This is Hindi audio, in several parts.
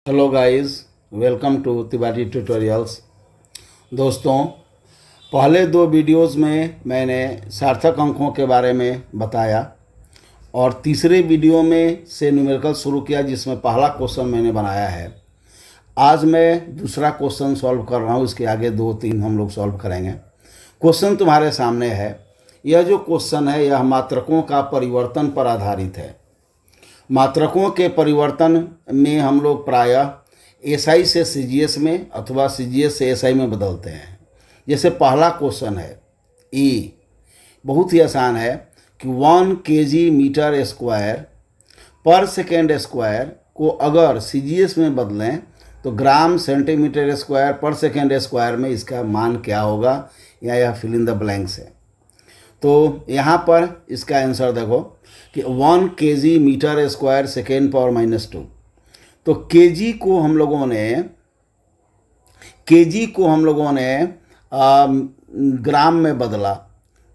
Hello guys, welcome to Tiwari tutorials. दोस्तों, पहले दो वीडियोस में मैंने सार्थक अंकों के बारे में बताया और तीसरे वीडियो में से न्यूमेरिकल शुरू किया जिसमें पहला क्वेश्चन मैंने बनाया है। आज मैं दूसरा क्वेश्चन सॉल्व कर रहा हूँ। इसके आगे दो तीन हम लोग सॉल्व करेंगे। क्वेश्चन तुम्हारे सामने है। यह जो क्वेश्चन है यह मात्रकों का परिवर्तन पर आधारित है। मात्रकों के परिवर्तन में हम लोग प्रायः एसआई से सीजीएस में अथवा सीजीएस से एसआई में बदलते हैं। जैसे पहला क्वेश्चन है ई, बहुत ही आसान है कि 1 kg मीटर स्क्वायर पर सेकेंड स्क्वायर को अगर सीजीएस में बदलें तो ग्राम सेंटीमीटर स्क्वायर पर सेकेंड स्क्वायर में इसका मान क्या होगा, या यह फिल इन द ब्लैंक्स है। तो यहाँ पर इसका आंसर देखो कि 1 kg metre square second power -2। तो केजी को हम लोगों ने ग्राम में बदला।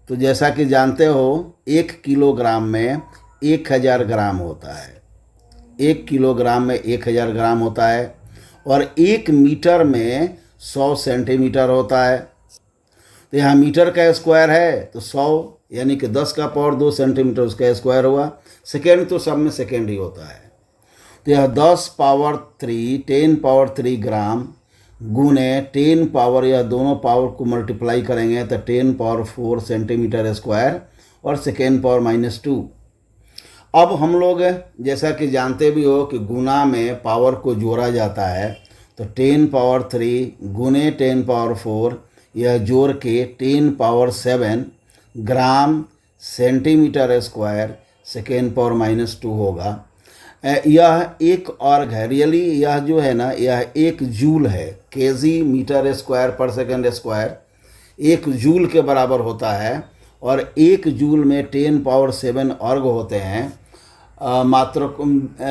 तो जैसा कि जानते हो 1 किलोग्राम में 1000 ग्राम होता है। 1 किलोग्राम में 1000 ग्राम होता है और 1 मीटर में 100 सेंटीमीटर होता है। तो यहाँ मीटर का स्क्वायर है तो 100 यानी कि 10 का पावर 2 सेंटीमीटर उसका स्क्वायर हुआ। सेकेंड तो सब में सेकेंड ही होता है। तो यह 10 पावर 3 ग्राम गुने 10 पावर, यह दोनों पावर को मल्टीप्लाई करेंगे तो 10 पावर 4 सेंटीमीटर स्क्वायर और सेकेंड पावर -2। अब हम लोग जैसा कि जानते भी हो कि गुना में पावर को जोड़ा जाता है। तो 10 पावर 3 गुने 10 पावर 4, यह जोड़ के 10 power 7 gram centimetre square second power -2 होगा। यह एक अर्ग है। रियली यह जो है ना, यह 1 जूल है। केजी मीटर स्क्वायर पर सेकेंड स्क्वायर 1 जूल के बराबर होता है और 1 जूल में 10 पावर 7 अर्ग होते हैं।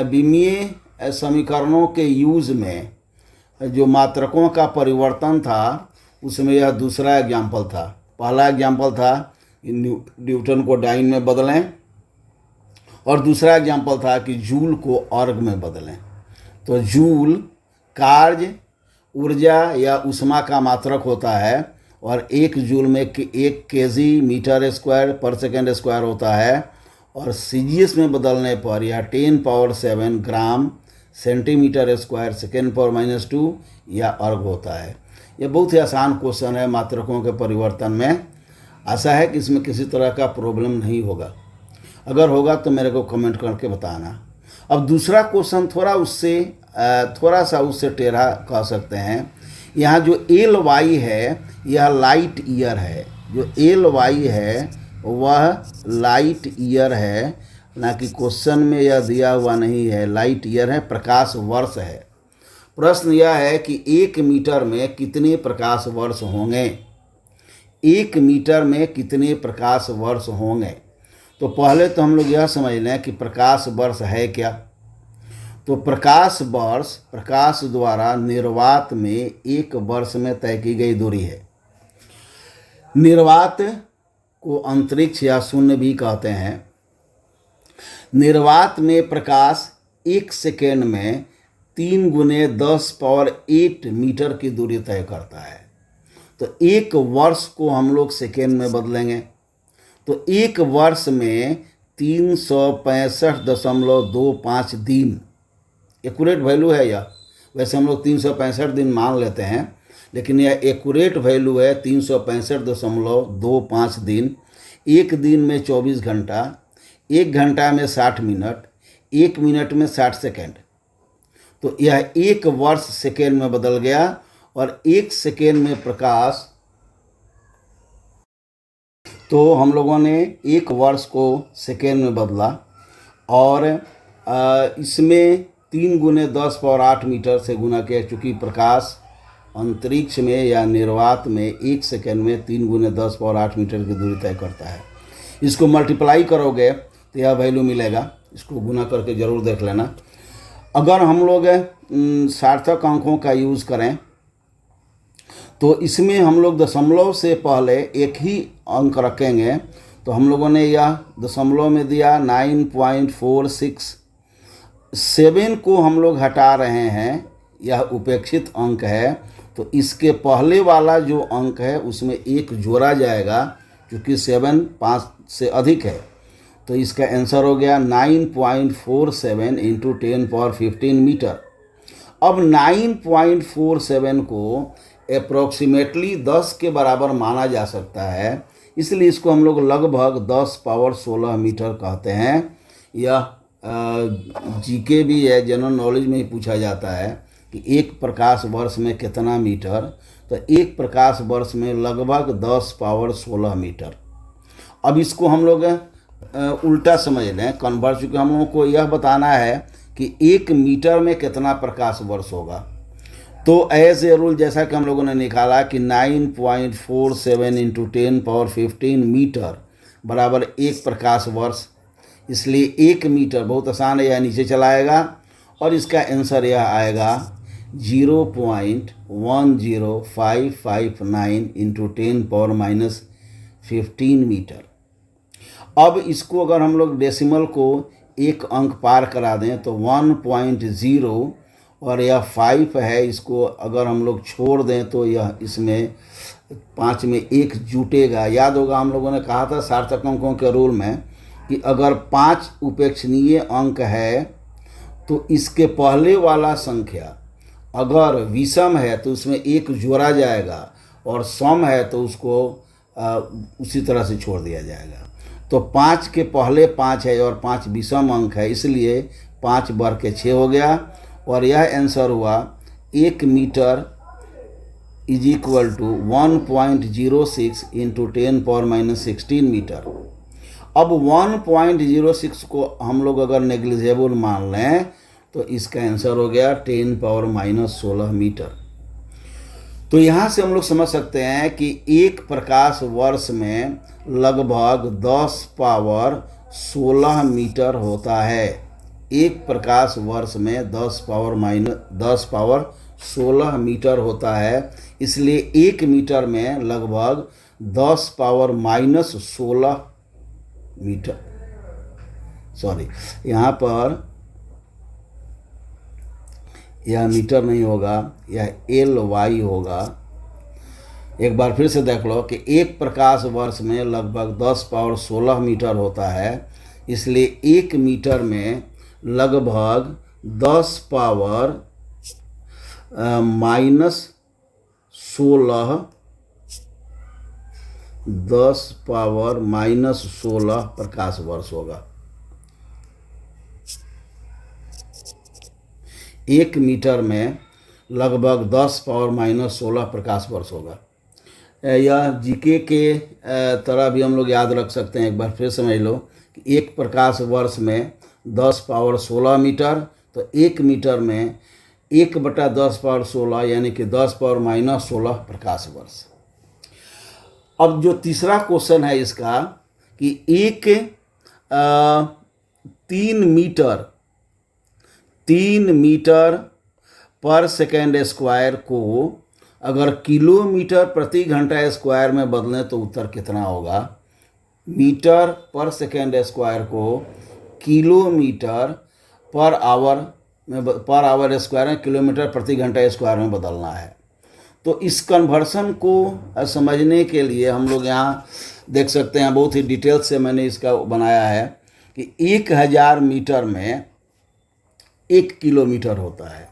विमीय समीकरणों के यूज़ में जो मात्रकों का परिवर्तन था उसमें यह दूसरा एग्जाम्पल था। पहला एग्जाम्पल था न्यूटन को डाइन में बदलें और दूसरा एग्जाम्पल था कि जूल को अर्ग में बदलें। तो जूल कार्य, ऊर्जा या ऊष्मा का मात्रक होता है और 1 जूल में 1 केजी मीटर स्क्वायर पर सेकेंड स्क्वायर होता है और सीजीएस में बदलने पर यह 10 power 7 gram centimetre square second power -2 या अर्ग होता है। यह बहुत ही आसान क्वेश्चन है मात्रकों के परिवर्तन में। आशा है कि इसमें किसी तरह का प्रॉब्लम नहीं होगा। अगर होगा तो मेरे को कमेंट करके बताना। अब दूसरा क्वेश्चन थोड़ा सा उससे टेढ़ा कह सकते हैं। यहाँ जो एल वाई है यह लाइट ईयर है। जो एल वाई है वह लाइट ईयर है, ना कि क्वेश्चन में यह दिया हुआ नहीं है। लाइट ईयर है, प्रकाश वर्ष है। प्रश्न यह है कि 1 मीटर में कितने प्रकाश वर्ष होंगे। 1 मीटर में कितने प्रकाश वर्ष होंगे। तो पहले तो हम लोग यह समझ लें कि प्रकाश वर्ष है क्या। तो प्रकाश वर्ष प्रकाश द्वारा निर्वात में 1 वर्ष में तय की गई दूरी है। निर्वात को अंतरिक्ष या शून्य भी कहते हैं। निर्वात में प्रकाश 1 सेकेंड में 3 गुने 10 पावर 8 मीटर की दूरी तय करता है। तो 1 वर्ष को हम लोग सेकेंड में बदलेंगे तो 1 वर्ष में 365.25 दिन एक्यूरेट वैल्यू है यह। वैसे हम लोग 365 दिन मान लेते हैं, लेकिन यह एक्यूरेट वैल्यू है 365.25 दिन। 1 दिन में 24 घंटा, 1 घंटा में 60 मिनट, 1 मिनट में 60 सेकेंड। तो यह 1 वर्ष सेकेंड में बदल गया और 1 सेकेंड में प्रकाश। तो हम लोगों ने 1 वर्ष को सेकेंड में बदला और इसमें 3 गुने 10 पावर 8 मीटर से गुना किया, चूँकि प्रकाश अंतरिक्ष में या निर्वात में 1 सेकेंड में 3 गुने 10 पावर 8 मीटर की दूरी तय करता है। इसको मल्टीप्लाई करोगे तो यह वैल्यू मिलेगा। इसको गुना करके ज़रूर देख लेना। अगर हम लोग सार्थक अंकों का यूज़ करें तो इसमें हम लोग दशमलव से पहले एक ही अंक रखेंगे। तो हम लोगों ने यह दशमलव में दिया 9.46 7 को हम लोग हटा रहे हैं यह उपेक्षित अंक है, तो इसके पहले वाला जो अंक है उसमें एक जोड़ा जाएगा, क्योंकि 7 5 से अधिक है। तो इसका आंसर हो गया 9.47 इंटू 10⁻15 मीटर। अब 9.47 को अप्रॉक्सीमेटली 10 के बराबर माना जा सकता है, इसलिए इसको हम लोग लगभग 10⁻16 मीटर कहते हैं। यह जीके भी है, जनरल नॉलेज में ही पूछा जाता है कि एक प्रकाश वर्ष में कितना मीटर, तो एक प्रकाश वर्ष में लगभग 10⁻16 मीटर। अब इसको हम लोग उल्टा समझ लें, कन्वर्ट, चूँकि हम लोगों को यह बताना है कि 1 मीटर में कितना प्रकाश वर्ष होगा। तो एज ए रूल जैसा कि हम लोगों ने निकाला कि 9.47 इंटू 10⁻15 मीटर बराबर 1 प्रकाश वर्ष, इसलिए 1 मीटर बहुत आसान है, यह नीचे चलाएगा और इसका आंसर यह आएगा 0.10559 इंटू 10⁻15 मीटर। अब इसको अगर हम लोग डेसिमल को एक अंक पार करा दें तो 1.0 और यह 5 है, इसको अगर हम लोग छोड़ दें तो यह इसमें 5 में 1 जुटेगा। याद होगा हम लोगों ने कहा था सार्थक अंकों के रूल में कि अगर 5 उपेक्षणीय अंक है तो इसके पहले वाला संख्या अगर विषम है तो उसमें 1 जोड़ा जाएगा, और सम है तो उसको उसी तरह से छोड़ दिया जाएगा। तो 5 के पहले 5 है और 5 विषम अंक है, इसलिए 5 बढ़ के 6 हो गया और यह आंसर हुआ 1 metre is equal to 1.06 into 10⁻16 metre. अब 1.06 को हम लोग अगर नेग्लिजिबल मान लें तो इसका आंसर हो गया 10⁻16 मीटर। तो यहाँ से हम लोग समझ सकते हैं कि एक प्रकाश वर्ष में लगभग 10⁻16 मीटर होता है। एक प्रकाश वर्ष में 10⁻16 मीटर होता है, इसलिए 1 मीटर में लगभग 10⁻16 मीटर, सॉरी यहाँ पर यह मीटर नहीं होगा, यह LY होगा। एक बार फिर से देख लो कि एक प्रकाश वर्ष में लगभग 10⁻16 मीटर होता है, इसलिए 1 मीटर में लगभग 10⁻16 प्रकाश वर्ष होगा। 1 मीटर में लगभग 10⁻16 प्रकाश वर्ष होगा। यह जीके के तरह भी हम लोग याद रख सकते हैं। एक बार फिर समझ लो कि एक प्रकाश वर्ष में 10⁻16 मीटर, तो 1 मीटर में 1/10⁻16 यानी कि 10⁻16 प्रकाश वर्ष। अब जो तीसरा क्वेश्चन है इसका कि एक 3 मीटर पर सेकेंड स्क्वायर को अगर किलोमीटर प्रति घंटा स्क्वायर में बदलें तो उत्तर कितना होगा। मीटर पर सेकेंड स्क्वायर को किलोमीटर पर आवर स्क्वायर में किलोमीटर प्रति घंटा स्क्वायर में बदलना है। तो इस कन्वर्सन को समझने के लिए हम लोग यहाँ देख सकते हैं, बहुत ही डिटेल से मैंने इसका बनाया है कि 1000 मीटर में 1 किलोमीटर होता है।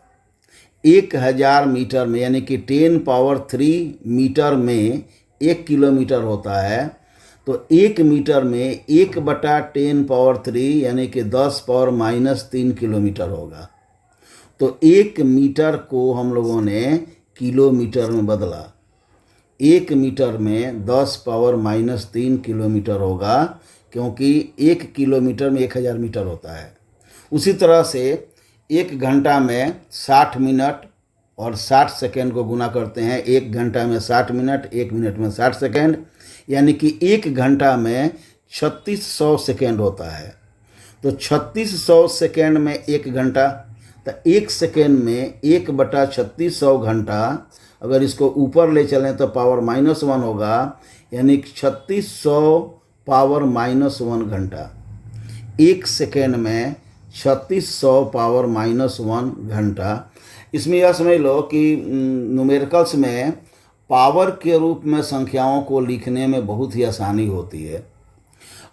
1000 मीटर में यानी कि 10⁻³ मीटर में 1 किलोमीटर होता है। तो 1 मीटर में 1/10⁻³ यानी कि 10⁻³ किलोमीटर होगा। तो 1 मीटर को हम लोगों ने किलोमीटर में बदला। 1 मीटर में 10⁻³ किलोमीटर होगा, क्योंकि 1 किलोमीटर में 1000 मीटर होता है। उसी तरह से 1 घंटा में 60 मिनट और 60 सेकेंड को गुना करते हैं। 1 घंटा में 60 मिनट, 1 मिनट में 60 सेकेंड, यानी कि 1 घंटा में 3600 सेकेंड होता है। तो 3600 सेकेंड में 1 घंटा, तो 1 सेकेंड में 1/3600 घंटा, अगर इसको ऊपर ले चलें तो पावर -1 होगा, यानी 3600 पावर -1 घंटा। 1 सेकेंड में 3600 पावर -1 घंटा, इसमें यह समझ लो कि न्यूमेरिकल्स में पावर के रूप में संख्याओं को लिखने में बहुत ही आसानी होती है।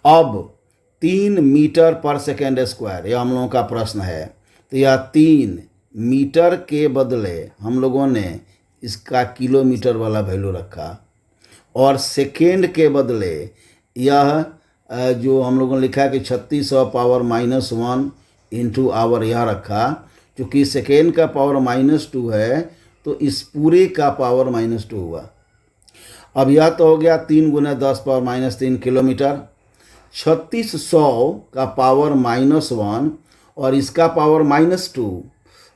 अब 3 मीटर पर सेकेंड स्क्वायर यह हम लोगों का प्रश्न है, तो यह 3 मीटर के बदले हम लोगों ने इसका किलोमीटर वाला वैल्यू रखा, और सेकेंड के बदले यह जो हम लोगों ने लिखा है कि 3600 पावर -1 इंटू आवर यह रखा। क्योंकि सेकेंड का पावर -2 है तो इस पूरे का पावर -2 हुआ। अब यह तो हो गया 3 × 10 पावर -3 किलोमीटर। 3600 का पावर -1 और इसका पावर -2।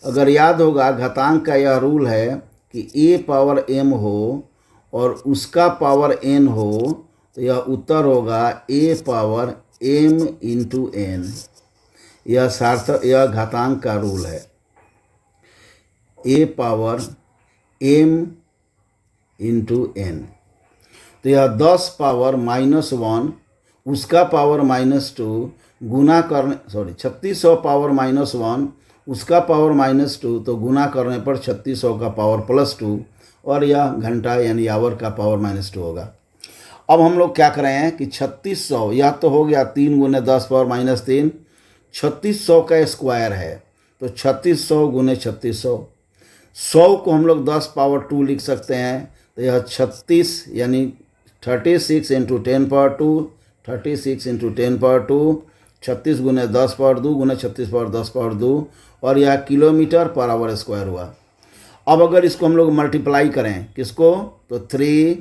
अगर याद होगा घातांक का यह रूल है कि a पावर m हो और उसका पावर n हो, तो यह उत्तर होगा a power m into n। यह सार्थक, यह घातांक का रूल है। a power m into n, तो यह 10 पावर -1 उसका पावर -2 गुना करने 3600 पावर -1 उसका पावर -2, तो गुना करने पर 3600 का पावर +2 और यह घंटा यानी आवर का पावर -2 होगा। अब हम लोग क्या कर रहे हैं कि 3600 यह तो हो गया 3 × 10 पावर -3, 3600 का स्क्वायर है तो 3600 × 3600, 100 को हम लोग 10 पावर 2 लिख सकते हैं, तो यह 36 यानी 36 × 10 power 2, 36 × 10 power 2, 36 × 10 power 2 × 36 power 10 power 2, और यह किलोमीटर पर आवर स्क्वायर हुआ। अब अगर इसको हम लोग मल्टीप्लाई करें किसको, तो 3,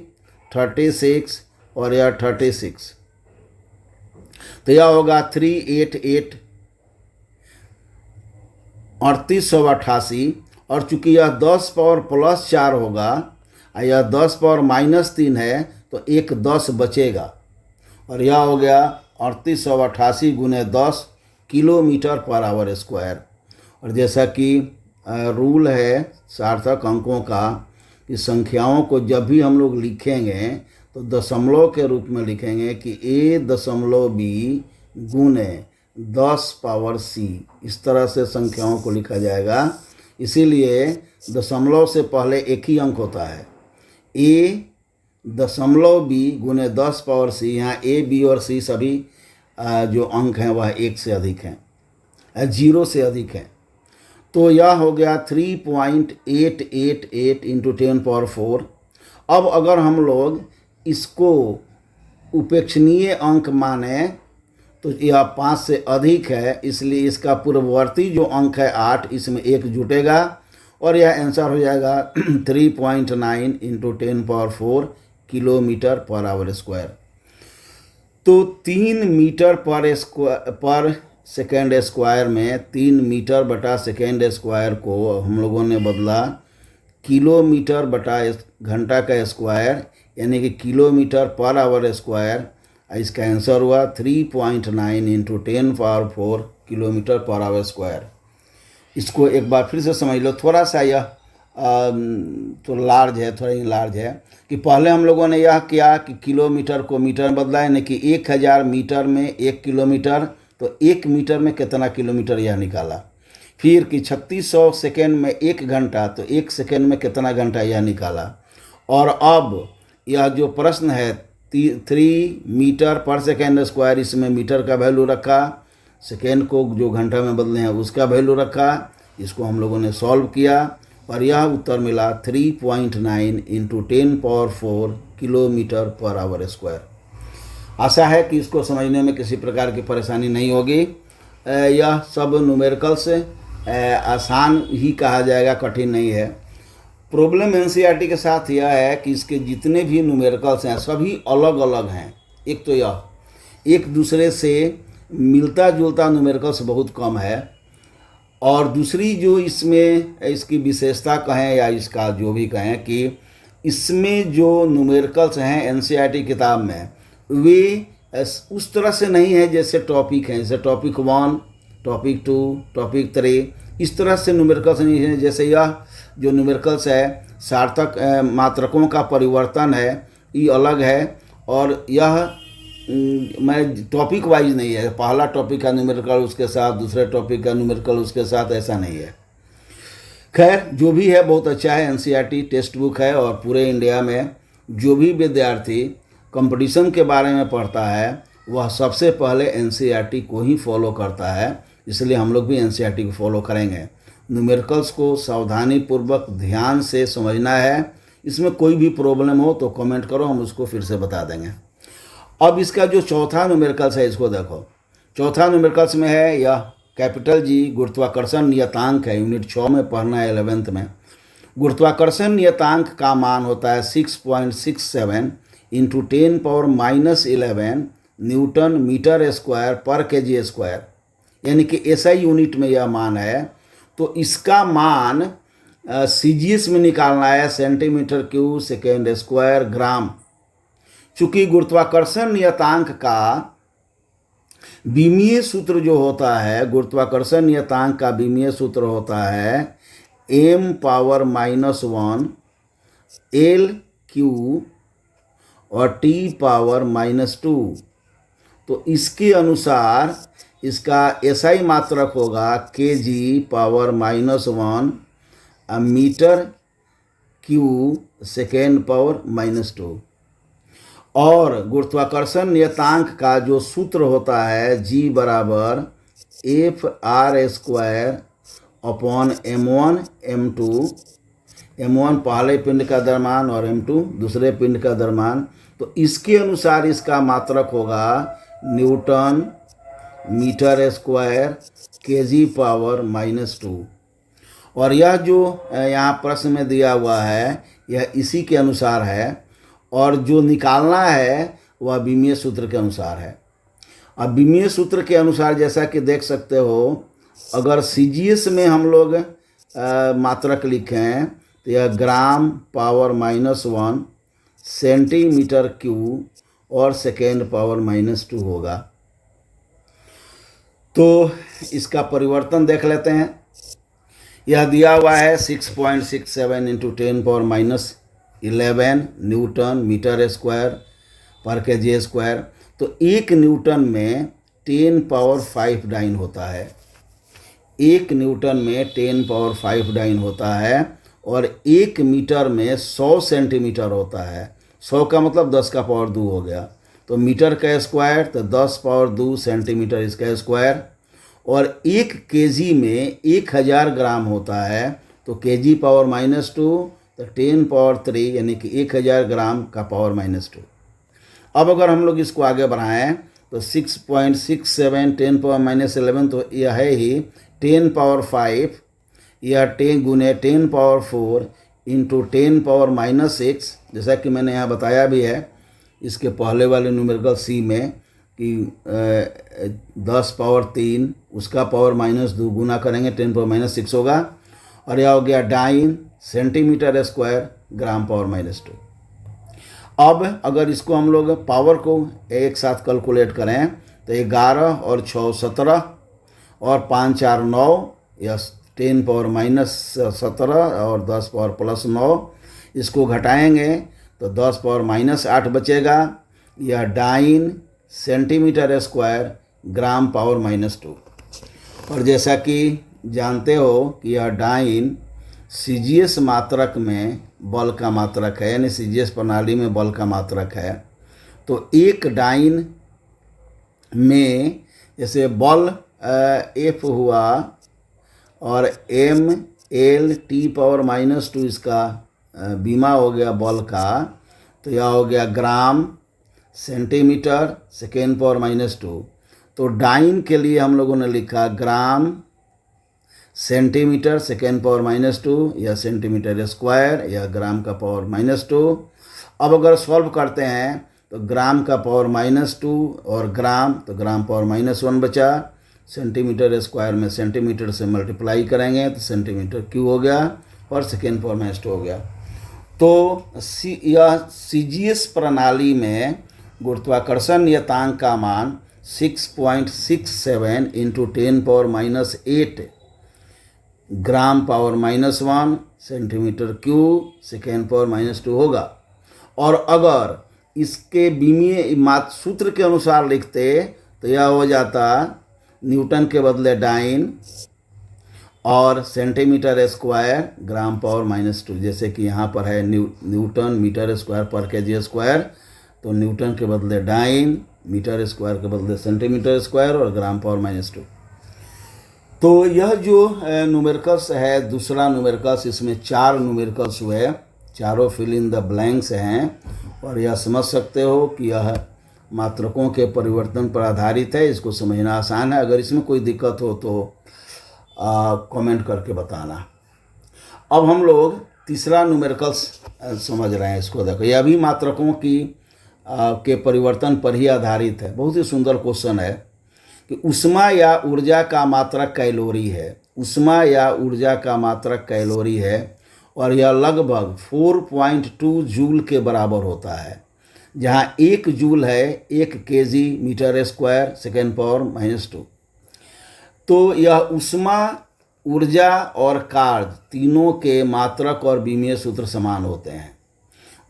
36 और यह 36, तो यह होगा 388 3888। और चूंकि यह 10 पावर +4 होगा और यह 10 पावर -3 है तो एक 10 बचेगा, और यह हो गया 3888 × 10 किलोमीटर पर आवर स्क्वायर। और जैसा कि रूल है सार्थक अंकों का कि संख्याओं को जब भी हम लोग लिखेंगे तो दशमलव के रूप में लिखेंगे कि a.b × 10 पावर c, इस तरह से संख्याओं को लिखा जाएगा। इसीलिए दशमलव से पहले एक ही अंक होता है, a.b × 10 पावर c। यहाँ a, b और c सभी जो अंक हैं वह 1 से अधिक हैं, 0 से अधिक हैं। तो यह हो गया 3.888 × 10 पावर 4। अब अगर हम लोग इसको उपेक्षणीय अंक माने तो यह 5 से अधिक है, इसलिए इसका पूर्ववर्ती जो अंक है 8, इसमें 1 जुटेगा और यह आंसर हो जाएगा 3.9 × 10 power 4 kilometre per hour square. तो 3 मीटर पर सेकेंड स्क्वायर में 3 मीटर बटा सेकेंड स्क्वायर को हम लोगों ने बदला किलोमीटर बटा घंटा का स्क्वायर, यानी कि किलोमीटर पर आवर स्क्वायर। इसका आंसर हुआ 3.9 × 10 power 4 kilometre per hour square. इसको एक बार फिर से समझ लो, थोड़ा सा यह तो लार्ज है, थोड़ा ही लार्ज है कि पहले हम लोगों ने यह किया कि किलोमीटर को मीटर में बदला, यानी कि 1000 मीटर में 1 किलोमीटर, तो 1 मीटर में कितना किलोमीटर यह निकाला। फिर कि 3600 सेकेंड में 1 घंटा, तो 1 सेकेंड में कितना घंटा यह निकाला। और अब यह जो प्रश्न है 3 मीटर पर सेकेंड स्क्वायर, इसमें मीटर का वैल्यू रखा, सेकेंड को जो घंटा में बदले हैं उसका वैल्यू रखा। इसको हम लोगों ने सॉल्व किया और यह उत्तर मिला 3.9 × 10 power 4 kilometre per hour square. आशा है कि इसको समझने में किसी प्रकार की परेशानी नहीं होगी। यह सब न्यूमेरिकल्स आसान ही कहा जाएगा, कठिन नहीं है। प्रॉब्लम एनसीईआरटी के साथ यह है कि इसके जितने भी न्यूमेरिकल्स हैं सभी अलग अलग हैं। एक तो यह एक दूसरे से मिलता जुलता न्यूमेरिकल्स बहुत कम है, और दूसरी जो इसमें इसकी विशेषता कहें या इसका जो भी कहें कि इसमें जो न्यूमेरिकल्स हैं एनसीईआरटी किताब में वे उस तरह से नहीं है जैसे टॉपिक हैं, जैसे टॉपिक 1, टॉपिक 2, टॉपिक 3, इस तरह से न्यूमेरिकल्स नहीं है। जैसे यह जो न्यूमेरिकल्स है सार्थक मात्रकों का परिवर्तन है, ये अलग है, और यह मैं टॉपिक वाइज नहीं है, पहला टॉपिक का न्यूमेरिकल उसके साथ, दूसरे टॉपिक का न्यूमेरिकल उसके साथ, ऐसा नहीं है। खैर जो भी है बहुत अच्छा है, एनसीईआरटी टेक्स्ट बुक है और पूरे इंडिया में जो भी विद्यार्थी कंपटीशन के बारे में पढ़ता है वह सबसे पहले एनसीईआरटी को ही फॉलो करता है, इसलिए हम लोग भी एनसीईआरटी को फॉलो करेंगे। न्यूमेरिकल्स को सावधानी पूर्वक ध्यान से समझना है, इसमें कोई भी प्रॉब्लम हो तो कमेंट करो, हम उसको फिर से बता देंगे। अब इसका जो चौथा न्यूमेरिकल्स है इसको देखो। चौथा न्यूमेरिकल्स में है यह कैपिटल जी गुरुत्वाकर्षण नियतांक है, यूनिट 6 में पढ़ना है 11th में। गुरुत्वाकर्षण नियतांक का मान होता है 6.67 इंटू 10⁻⁻11 न्यूटन मीटर स्क्वायर पर केजी स्क्वायर, यानी कि एसआई यूनिट में यह मान है। तो इसका मान सीजीएस में निकालना है, सेंटीमीटर क्यूब सेकेंड स्क्वायर ग्राम। चूंकि गुरुत्वाकर्षण नियतांक का विमीय सूत्र जो होता है, गुरुत्वाकर्षण नियतांक का विमीय सूत्र होता है m⁻⁻1 L क्यू और T⁻⁻2। तो इसके अनुसार इसका एसआई मात्रक होगा kg⁻⁻1 metre cube second power -2। और गुरुत्वाकर्षण नियतांक का जो सूत्र होता है G बराबर F/r² m1 m1 पहले पिंड का द्रव्यमान और m2 दूसरे पिंड का द्रव्यमान। तो इसके अनुसार इसका मात्रक होगा न्यूटन मीटर स्क्वायर kg⁻⁻2। और यह जो यहाँ प्रश्न में दिया हुआ है यह इसी के अनुसार है, और जो निकालना है वह विमीय सूत्र के अनुसार है। अब विमीय सूत्र के अनुसार जैसा कि देख सकते हो, अगर सीजीएस में हम लोग मात्रक लिखें तो यह ग्राम⁻⁻1 सेंटीमीटर क्यूब और सेकेंड पावर -2 होगा। तो इसका परिवर्तन देख लेते हैं। यह दिया हुआ है 6.67 इंटू 10⁻11 न्यूटन मीटर स्क्वायर पर केजी स्क्वायर। तो 1 न्यूटन में 10⁵ डाइन होता है, 1 न्यूटन में 10⁵ डाइन होता है, और 1 मीटर में 100 सेंटीमीटर होता है। 100 का मतलब 10 का पावर 2 हो गया, तो मीटर का स्क्वायर तो 10⁻2 सेंटीमीटर इसका स्क्वायर। और 1 केजी में 1000 ग्राम होता है, तो kg⁻⁻2 तो 10⁻3 यानी कि 1000 ग्राम का पावर -2। अब अगर हम लोग इसको आगे बढ़ाएं तो 6.67 10⁻11 तो यह है ही 10⁵, यह 10 गुने 10⁴ इंटू 10⁻⁻6, जैसा कि मैंने यहाँ बताया भी है इसके पहले वाले न्यूमेरिकल सी में कि 10⁻3 उसका पावर -2 गुना करेंगे 10⁻6 होगा, और यह हो गया डाइन सेंटीमीटर स्क्वायर ग्राम पावर -2। अब अगर इसको हम लोग पावर को एक साथ कैलकुलेट करें तो 11 और 6 17 और 5 4 9, या 10⁻⁻17 और 10⁻+9, इसको घटाएंगे तो 10⁻−8 बचेगा। यह डाइन सेंटीमीटर स्क्वायर ग्राम पावर -2। और जैसा कि जानते हो कि यह डाइन सीजीएस मात्रक में बल का मात्रक है, यानी सीजीएस प्रणाली में बल का मात्रक है। तो एक डाइन में जैसे बल F हुआ और mL/T⁻⁻2 इसका बीमा हो गया बल का, तो यह हो गया ग्राम सेंटीमीटर सेकेंड पावर -2। तो डाइन के लिए हम लोगों ने लिखा ग्राम सेंटीमीटर सेकेंड पावर -2 या सेंटीमीटर स्क्वायर या ग्राम का पावर -2। अब अगर सॉल्व करते हैं तो ग्राम का पावर -2 और ग्राम, तो ग्राम पावर -1 बचा। सेंटीमीटर स्क्वायर में सेंटीमीटर से मल्टीप्लाई करेंगे तो सेंटीमीटर क्यूब हो गया और सेकेंड पावर -2 हो गया। तो यह सीजीएस प्रणाली में गुरुत्वाकर्षण नियतांक का मान 6.67 into 10⁻⁸ gram power -1 centimetre cube second power -2 होगा। और अगर इसके विमीय सूत्र के अनुसार लिखते तो यह हो जाता न्यूटन के बदले डाइन और सेंटीमीटर स्क्वायर ग्राम पावर -2। जैसे कि यहाँ पर है न्यूटन मीटर स्क्वायर पर केजी स्क्वायर, तो न्यूटन के बदले डाइन, मीटर स्क्वायर के बदले सेंटीमीटर स्क्वायर और ग्राम पावर -2। तो यह जो न्यूमेरिकल्स है, दूसरा न्यूमेरिकल्स, इसमें 4 न्यूमेरिकल्स हुए, चारों फिल इन द ब्लैंक्स हैं। और यह समझ सकते हो कि यह मात्रकों के परिवर्तन पर आधारित है, इसको समझना आसान है। अगर इसमें कोई दिक्कत हो तो कमेंट करके बताना। अब हम लोग तीसरा न्यूमेरिकल्स समझ रहे हैं, इसको देखो। यह भी मात्रकों के परिवर्तन पर ही आधारित है। बहुत ही सुंदर क्वेश्चन है कि ऊष्मा या ऊर्जा का मात्रक कैलोरी है। ऊष्मा या ऊर्जा का मात्रक कैलोरी है और यह लगभग 4.2 जूल के बराबर होता है, जहाँ 1 जूल है 1 KG metre square second power -2। तो यह ऊष्मा, ऊर्जा और कार्य तीनों के मात्रक और विमीय सूत्र समान होते हैं।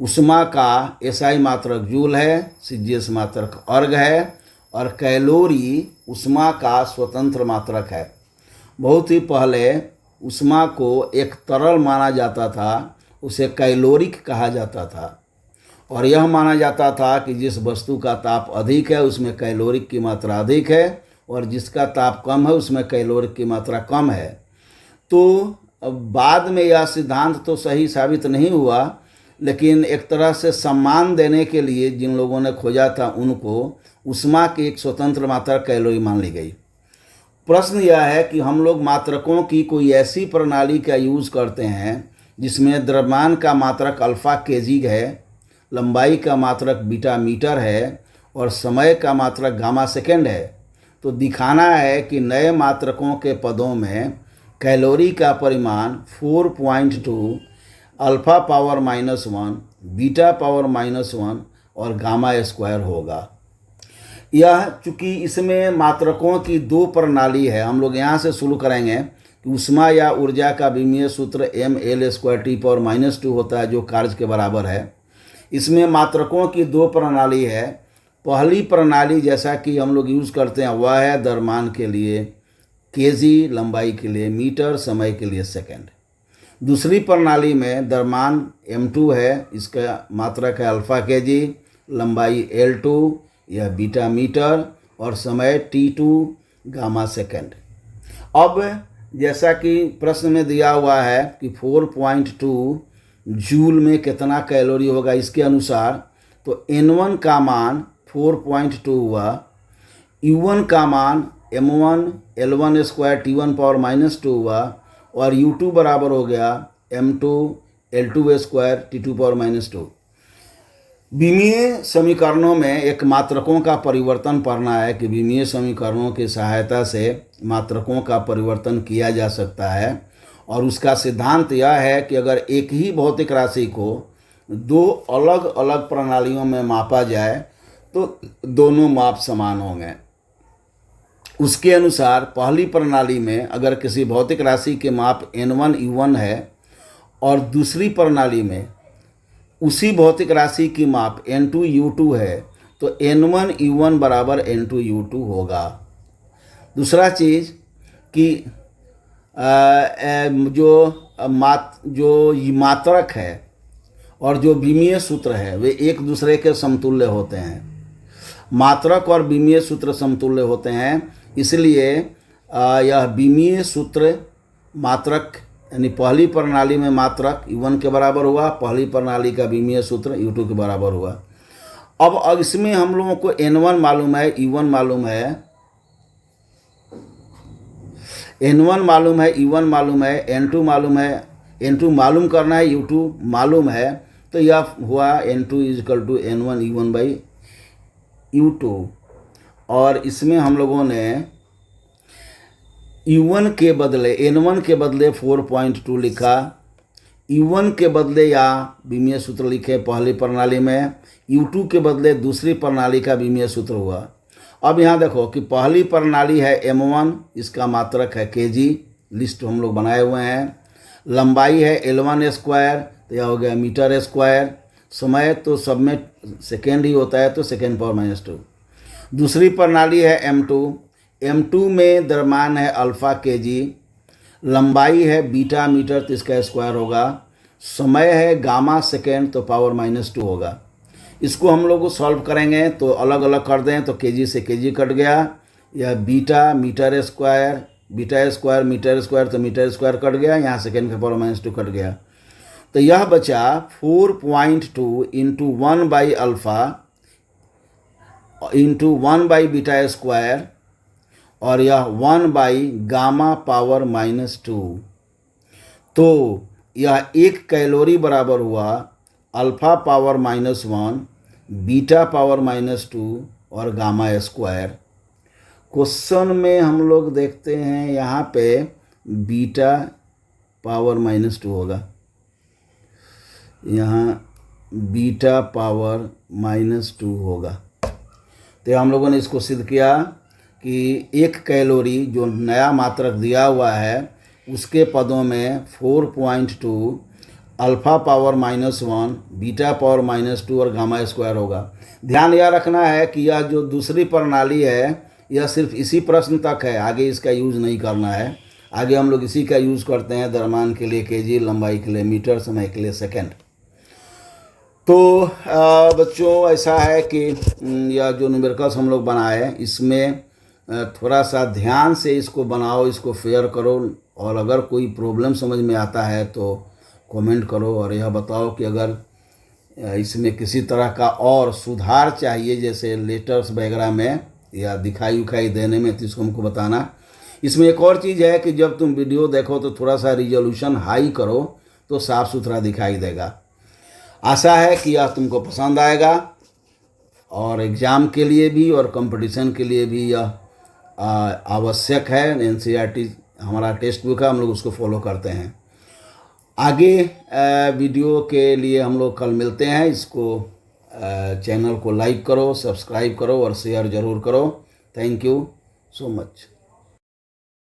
ऊष्मा का एसआई मात्रक जूल है, सीजीएस मात्रक अर्ग है और कैलोरी ऊष्मा का स्वतंत्र मात्रक है। बहुत ही पहले ऊष्मा को एक तरल माना जाता था, उसे कैलोरिक कहा जाता था। और यह माना जाता था कि जिस वस्तु का ताप अधिक है उसमें कैलोरिक की मात्रा अधिक है और जिसका ताप कम है उसमें कैलोरिक की मात्रा कम है। तो बाद में यह सिद्धांत तो सही साबित नहीं हुआ, लेकिन एक तरह से सम्मान देने के लिए जिन लोगों ने खोजा था उनको ऊष्मा की एक स्वतंत्र मात्रा कैलोरी मान ली गई। प्रश्न यह है कि हम लोग मात्रकों की कोई ऐसी प्रणाली का यूज़ करते हैं जिसमें द्रव्यमान का मात्रक अल्फा केजी है, लंबाई का मात्रक बीटा मीटर है और समय का मात्रक गामा सेकेंड है। तो दिखाना है कि नए मात्रकों के पदों में कैलोरी का परिमाण 4.2, अल्फा पावर -1, बीटा पावर -1 और गामा स्क्वायर होगा। यह चूँकि इसमें मात्रकों की 2 प्रणाली है, हम लोग यहाँ से शुरू करेंगे कि ऊष्मा या ऊर्जा का विमीय सूत्र mL²T⁻² होता है, जो कार्य के बराबर है। इसमें मात्रकों की 2 प्रणाली है। पहली प्रणाली जैसा कि हम लोग यूज़ करते हैं वह है द्रव्यमान के लिए केजी, लंबाई के लिए मीटर, समय के लिए सेकेंड। दूसरी प्रणाली में द्रव्यमान m2 है, इसका मात्रक है अल्फा केजी, लंबाई L2 यह बीटा मीटर और समय T2 गामा सेकेंड। अब जैसा कि प्रश्न में दिया हुआ है कि 4.2 जूल में कितना कैलोरी होगा, इसके अनुसार तो N1 का मान 4.2 हुआ, U1 का मान m1 L1² T1⁻² हुआ और U2 बराबर हो गया m2 L2² T2⁻²। विमीय समीकरणों में एक मात्रकों का परिवर्तन पढ़ना है कि विमीय समीकरणों की सहायता से मात्रकों का परिवर्तन किया जा सकता है। और उसका सिद्धांत यह है कि अगर एक ही भौतिक राशि को 2 अलग अलग प्रणालियों में मापा जाए तो दोनों माप समान होंगे। उसके अनुसार पहली प्रणाली में अगर किसी भौतिक राशि के माप N1 U1 है और दूसरी प्रणाली में उसी भौतिक राशि की माप N2 U2 है तो N1 U1 बराबर N2 U2 होगा। दूसरा चीज़ कि जो मात्रक है और जो विमीय सूत्र है वे एक दूसरे के समतुल्य होते हैं। मात्रक और विमीय सूत्र समतुल्य होते हैं, इसलिए यह विमीय सूत्र मात्रक यानी पहली प्रणाली में मात्रक U1 के बराबर हुआ, पहली प्रणाली का विमीय सूत्र U2 के बराबर हुआ। अब इसमें हम लोगों को N1 मालूम है, U1 मालूम है, N1 मालूम है, U1 मालूम है, N2 मालूम है, N2 मालूम करना है, U2 मालूम है, तो यह हुआ N2 = N1 U1/U2। और इसमें हम लोगों ने U1 के बदले N1 के बदले 4.2 लिखा, U1 के बदले या विमीय सूत्र लिखे पहली प्रणाली में, U2 के बदले दूसरी प्रणाली का विमीय सूत्र हुआ। अब यहाँ देखो कि पहली प्रणाली है M1, इसका मात्रक है केजी, लिस्ट हम लोग बनाए हुए हैं। लंबाई है L1², तो यह हो गया मीटर स्क्वायर। समय तो सब में सेकेंड ही होता है तो सेकेंड पावर -2। दूसरी प्रणाली है M2 में द्रव्यमान है अल्फा केजी, लंबाई है बीटा मीटर तो इसका स्क्वायर होगा, समय है गामा सेकेंड तो पावर -2 होगा। इसको हम लोग सॉल्व करेंगे तो अलग अलग कर दें तो केजी से केजी कट गया, यह beta metre square, beta square metre square तो मीटर स्क्वायर कट गया, यहाँ सेकेंड का पावर -2 कट गया, तो यह बचा 4.2 इंटू 1/α इंटू 1/बीटा स्क्वायर और यह 1/गामा पावर -2। तो यह 1 कैलोरी बराबर हुआ अल्फा पावर -1, बीटा पावर -2 और गामा स्क्वायर। क्वेश्चन में हम लोग देखते हैं यहाँ पे बीटा पावर -2 होगा, यहाँ बीटा पावर -2 होगा। तो हम लोगों ने इसको सिद्ध किया कि 1 कैलोरी जो नया मात्रक दिया हुआ है उसके पदों में 4.2 अल्फा पावर -1, बीटा पावर -2 और गामा स्क्वायर होगा। ध्यान यह रखना है कि यह जो दूसरी प्रणाली है यह सिर्फ इसी प्रश्न तक है, आगे इसका यूज़ नहीं करना है। आगे हम लोग इसी का यूज़ करते हैं, द्रव्यमान के लिए केजी, लंबाई के लिए मीटर, समय के लिए सेकंड। तो बच्चों ऐसा है कि यह जो न्यूमेरिकल्स हम लोग बनाए इसमें थोड़ा सा ध्यान से इसको बनाओ, इसको फेयर करो, और अगर कोई प्रॉब्लम समझ में आता है तो कमेंट करो और यह बताओ कि अगर इसमें किसी तरह का और सुधार चाहिए जैसे लेटर्स वगैरह में या दिखाई उखाई देने में, तो इसको हमको बताना। इसमें एक और चीज़ है कि जब तुम वीडियो देखो तो थोड़ा सा रिजोल्यूशन हाई करो तो साफ़ सुथरा दिखाई देगा। आशा है कि यह तुमको पसंद आएगा और एग्ज़ाम के लिए भी और कंपटीशन के लिए भी यह आवश्यक है। एनसीईआरटी हमारा टेक्स्ट बुक है, हम लोग उसको फॉलो करते हैं। आगे वीडियो के लिए हम लोग कल मिलते हैं। इसको चैनल को लाइक करो, सब्सक्राइब करो और शेयर ज़रूर करो। Thank you so much.